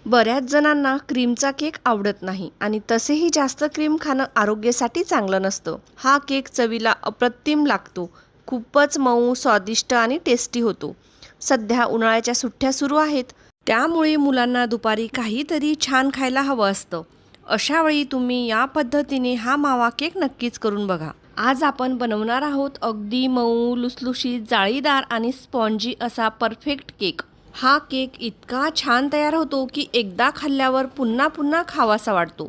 बऱ्याच जणांना क्रीमचा केक आवडत नाही आणि तसेही जास्त क्रीम खाणं आरोग्यासाठी चांगलं नसतं. हा केक चवीला अप्रतिम लागतो. खूपच मऊ, स्वादिष्ट आणि टेस्टी होतो. सध्या उन्हाळ्याच्या सुट्ट्या सुरू आहेत, त्यामुळे मुलांना दुपारी काहीतरी छान खायला हवं असतं. अशा वेळी तुम्ही या पद्धतीने हा मावा केक नक्कीच करून बघा. आज आपण बनवणार आहोत अगदी मऊ, लुसलुशीत, जाळीदार आणि स्पॉन्जी असा परफेक्ट केक. हा केक इतका छान तयार होतो की एकदा खाल्ल्यावर पुन्हा पुन्हा खावासा वाटतो.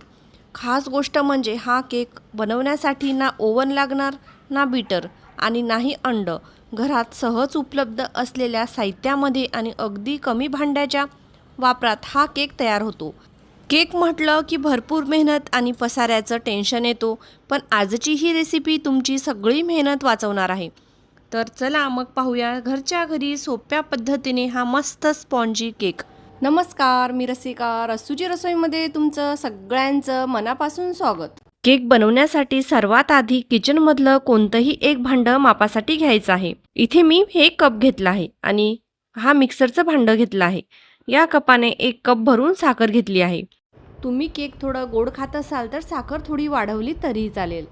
खास गोष्ट म्हणजे हा केक बनवण्यासाठी ना ओव्हन लागणार, ना बीटर आणि नाही अंड. घरात सहज उपलब्ध असलेल्या साहित्यामध्ये आणि अगदी कमी भांड्याच्या वापरात हा केक तयार होतो. केक म्हटलं की भरपूर मेहनत आणि पसाऱ्याचं टेन्शन येतो, पण आजची ही रेसिपी तुमची सगळी मेहनत वाचवणार आहे. तर चला मग पाहूया घरच्या घरी सोप्या पद्धतीने हा मस्त स्पॉन्जी केक. नमस्कार, मी रसिका. रसूची रसोईमध्ये तुमचं सगळ्यांचं मनापासून स्वागत. केक बनवण्यासाठी सर्वात आधी किचनमधलं कोणतंही एक भांडं मापासाठी घ्यायचं आहे. इथे मी हे कप घेतला आहे आणि हा मिक्सरचं भांडं घेतलं आहे. या कपाने 1 कप भरून साखर घेतली आहे. तुम्ही केक थोडं गोड खात असाल तर साखर थोडी वाढवली तरी चालेल.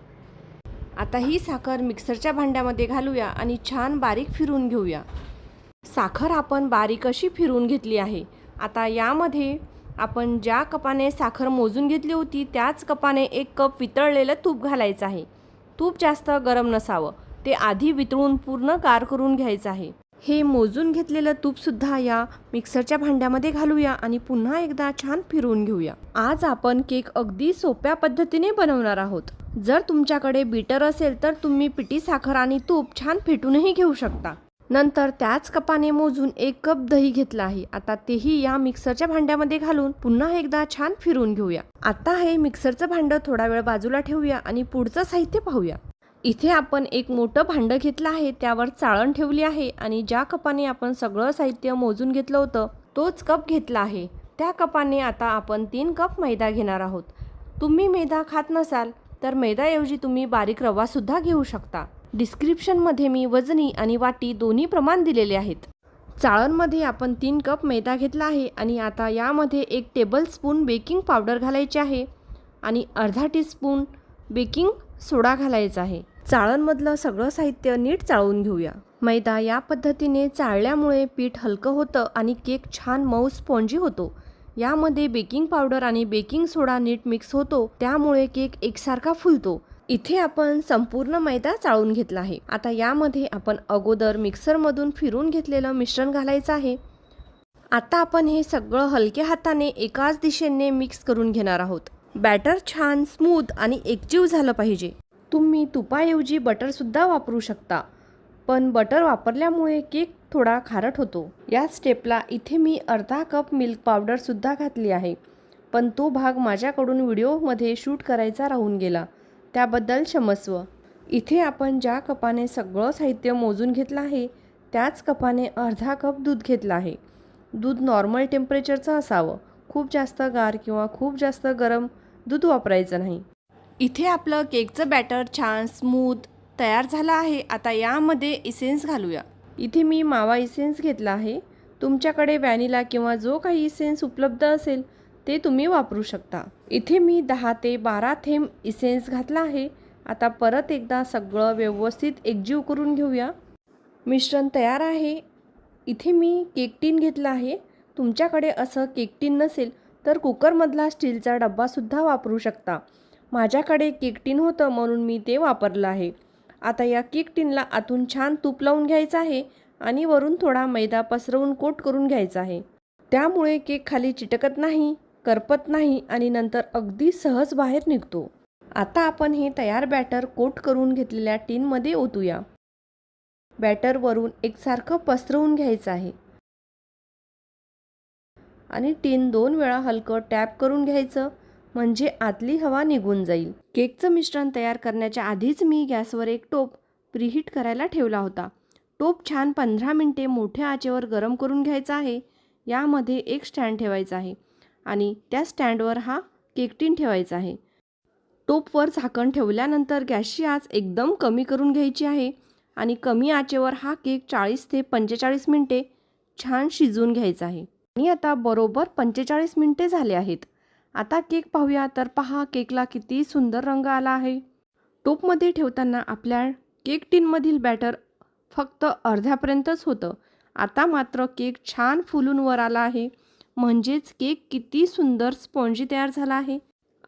आता ही साखर मिक्सरच्या भांड्यामध्ये घालूया आणि छान बारीक फिरवून घेऊया. साखर आपण बारीक अशी फिरवून घेतली आहे. आता यामध्ये आपण ज्या कपाने साखर मोजून घेतली होती त्याच कपाने 1 कप वितळलेलं तूप घालायचं आहे. तूप जास्त गरम नसावं, ते आधी वितळून पूर्ण गार करून घ्यायचं आहे. हे मोजून घेतलेलं तूपसुद्धा या मिक्सरच्या भांड्यामध्ये घालूया आणि पुन्हा एकदा छान फिरवून घेऊया. आज आपण केक अगदी सोप्या पद्धतीने बनवणार आहोत. जर तुमच्याकडे बीटर असेल तर तुम्ही पिठी साखर आणि तूप छान फेटूनही घेऊ शकता. नंतर त्याच कपाने मोजून 1 कप दही घेतला आहे. आता तेही या मिक्सरच्या भांड्यामध्ये घालून पुन्हा एकदा छान फिरवून घेऊया. आता हे मिक्सरचं भांडं थोडा वेळ बाजूला ठेवूया आणि पुढचं साहित्य पाहूया. इथे आपण एक मोठं भांडं घेतलं आहे, त्यावर चाळण ठेवली आहे आणि ज्या कपाने आपण सगळं साहित्य मोजून घेतलं होतं तोच कप घेतला आहे. त्या कपाने आता आपण 3 कप मैदा घेणार आहोत. तुम्ही मैदा खात नसाल तर मैद्याऐवजी तुम्ही बारीक रवासुद्धा घेऊ शकता. डिस्क्रिप्शनमध्ये मी वजनी आणि वाटी दोन्ही प्रमाण दिलेले आहेत. चाळणमध्ये आपण 3 कप मैदा घेतला आहे आणि आता यामध्ये 1 टेबलस्पून बेकिंग पावडर घालायची आहे आणि अर्धा टीस्पून बेकिंग सोडा घालायचा आहे. चाळणमधलं सगळं साहित्य नीट चाळून घेऊया. मैदा या पद्धतीने चाळल्यामुळे पीठ हलकं होतं आणि केक छान मऊ स्पॉन्जी होतो. यामध्ये बेकिंग पावडर आणि बेकिंग सोडा नीट मिक्स होतो, त्यामुळे केक एकसारखा फुलतो. इथे आपण संपूर्ण मैदा चाळून घेतला आहे. आता यामध्ये आपण अगोदर मिक्सरमधून फिरून घेतलेलं मिश्रण घालायचं आहे. आता आपण हे सगळं हलक्या हाताने एकाच दिशेने मिक्स करून घेणार आहोत. बॅटर छान स्मूथ आणि एकजीव झालं पाहिजे. तुम्ही तुपाऐवजी बटरसुद्धा वापरू शकता, पण बटर वापरल्यामुळे केक थोडा खारट होतो. या स्टेपला इथे मी अर्धा कप मिल्क पावडरसुद्धा घातली आहे, पण तो भाग माझ्याकडून व्हिडिओमध्ये शूट करायचा राहून गेला, त्याबद्दल क्षमस्व. इथे आपण ज्या कपाने सगळं साहित्य मोजून घेतलं आहे त्याच कपाने अर्धा कप दूध घेतलं आहे. दूध नॉर्मल टेम्परेचरचं असावं. खूप जास्त गार किंवा खूप जास्त गरम दूध वापरायचं नाही. इथे आपलं केकचं बॅटर छान स्मूथ तयार झालं आहे. आता यामध्ये इसेन्स घालूया. इथे मी मावा इसेन्स घेतला आहे. तुमच्याकडे व्हॅनिला किंवा जो काही इसेन्स उपलब्ध असेल ते तुम्ही वापरू शकता. इथे मी 10 ते 12 थेंब इसेन्स घातला आहे. आता परत एकदा सगळं व्यवस्थित एकजीव करून घेऊया. मिश्रण तयार आहे. इथे मी केक टीन घेतला आहे. तुमच्याकडे असं केक टीन नसेल तर कुकरमधला स्टीलचा डब्बासुद्धा वापरू शकता. माझ्याकडे केक टीन होतं म्हणून मी ते वापरलं आहे. आता या केक टीनला आतून छान तूप लावून घ्यायचं आहे आणि वरून थोडा मैदा पसरवून कोट करून घ्यायचा आहे. त्यामुळे केक खाली चिटकत नाही, करपत नाही आणि नंतर अगदी सहज बाहेर निघतो. आता आपण हे तयार बॅटर कोट करून घेतलेल्या टीनमध्ये ओतूया. बॅटर वरून एकसारखं पसरवून घ्यायचं आहे आणि टीन 2 वेळा हलकं टॅप करून घ्यायचं, म्हणजे आतली हवा निघून जाईल. केकचं मिश्रण तयार करण्याच्या आधीच मी गॅसवर एक टोप प्रीहीट करायला ठेवला होता. टोप छान 15 मिनिटे मोठ्या आचेवर गरम करून घ्यायचा आहे. यामध्ये एक स्टँड ठेवायचा आहे आणि त्या स्टँडवर हा केक टीन ठेवायचा आहे. टोपवर झाकण ठेवल्यानंतर गॅसची आच एकदम कमी करून घ्यायची आहे आणि कमी आचेवर हा केक 40 ते 45 मिनिटे छान शिजवून घ्यायचा आहे. आणि आता बरोबर 45 मिनिटे झाले आहेत. आता केक पाहूया. तर पहा, केकला किती सुंदर रंग आला आहे. टोपमध्ये ठेवताना आपल्या केक टिनमधील बॅटर फक्त अर्ध्यापर्यंतच होतं. आता मात्र केक छान फुलून वर आला आहे. म्हणजेच केक किती सुंदर स्पॉन्जी तयार झाला आहे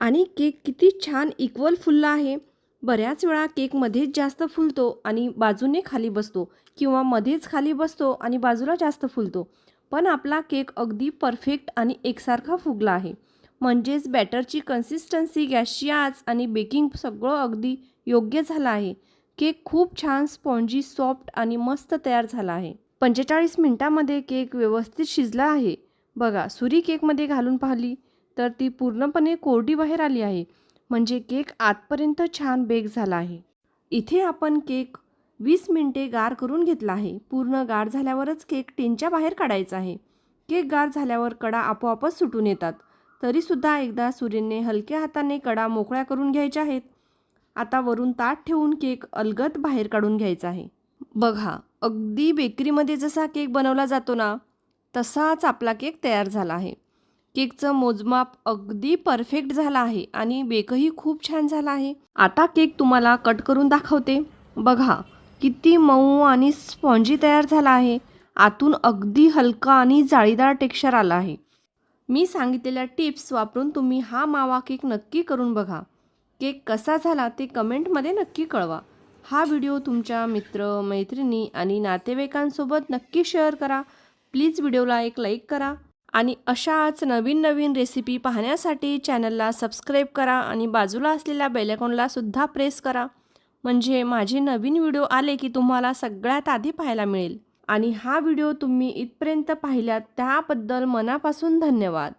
आणि केक किती छान इक्वल फुलला आहे. बऱ्याच वेळा केक मध्येच जास्त फुलतो आणि बाजूने खाली बसतो, किंवा मध्येच खाली बसतो आणि बाजूला जास्त फुलतो. पण आपला केक अगदी परफेक्ट आणि एकसारखा फुगला आहे. म्हणजेच बॅटरची कन्सिस्टन्सी, गॅसची आच आणि बेकिंग सगळं अगदी योग्य झालं आहे. केक खूप छान स्पॉन्जी, सॉफ्ट आणि मस्त तयार झाला आहे. 45 मिनिटांमध्ये केक व्यवस्थित शिजला आहे. बघा, सुरी केकमध्ये घालून पाहिली तर ती पूर्णपणे कोरडी बाहेर आली आहे. म्हणजे केक आतपर्यंत छान बेक झाला आहे. इथे आपण केक 20 मिनिटे गार करून घेतला आहे. पूर्ण गार झाल्यावरच केक टिनच्या बाहेर काढायचा आहे. केक गार झाल्यावर कडा आपोआपच सुटून येतात. तरीसुद्धा एकदा सुरीने हलक्या हाताने कडा मोकळ्या करून घ्यायच्या आहेत. आता वरून ताट ठेवून केक अलगद बाहेर काढून घ्यायचा आहे. बघा, अगदी बेकरीमध्ये जसा केक बनवला जातो ना, तसाच आपला केक तयार झाला आहे. केकचं मोजमाप अगदी परफेक्ट झालं आहे आणि बेकही खूप छान झाला आहे. आता केक तुम्हाला कट करून दाखवते. बघा, किती मऊ आणि स्पॉन्जी तयार झाला आहे. आतून अगदी हलका आणि जाळीदार टेक्स्चर आला आहे. मी सांगितलेल्या टिप्स वापरून तुम्ही हा मावा केक नक्की करून बघा. केक कसा झाला ते कमेंटमध्ये नक्की कळवा. हा व्हिडिओ तुमच्या मित्र, मैत्रिणी आणि नातेवाईकांसोबत नक्की शेअर करा. प्लीज व्हिडिओला एक लाईक करा आणि अशाच नवीन नवीन रेसिपी पाहण्यासाठी चॅनलला सबस्क्राईब करा आणि बाजूला असलेल्या बेल आयकॉनला सुद्धा प्रेस करा. म्हणजे माझे नवीन व्हिडिओ आले की तुम्हाला सगळ्यात आधी पाहायला मिळेल. आणि हा व्हिडिओ तुम्ही इथपर्यंत पाहिल्यात त्याबद्दल मनापासून धन्यवाद.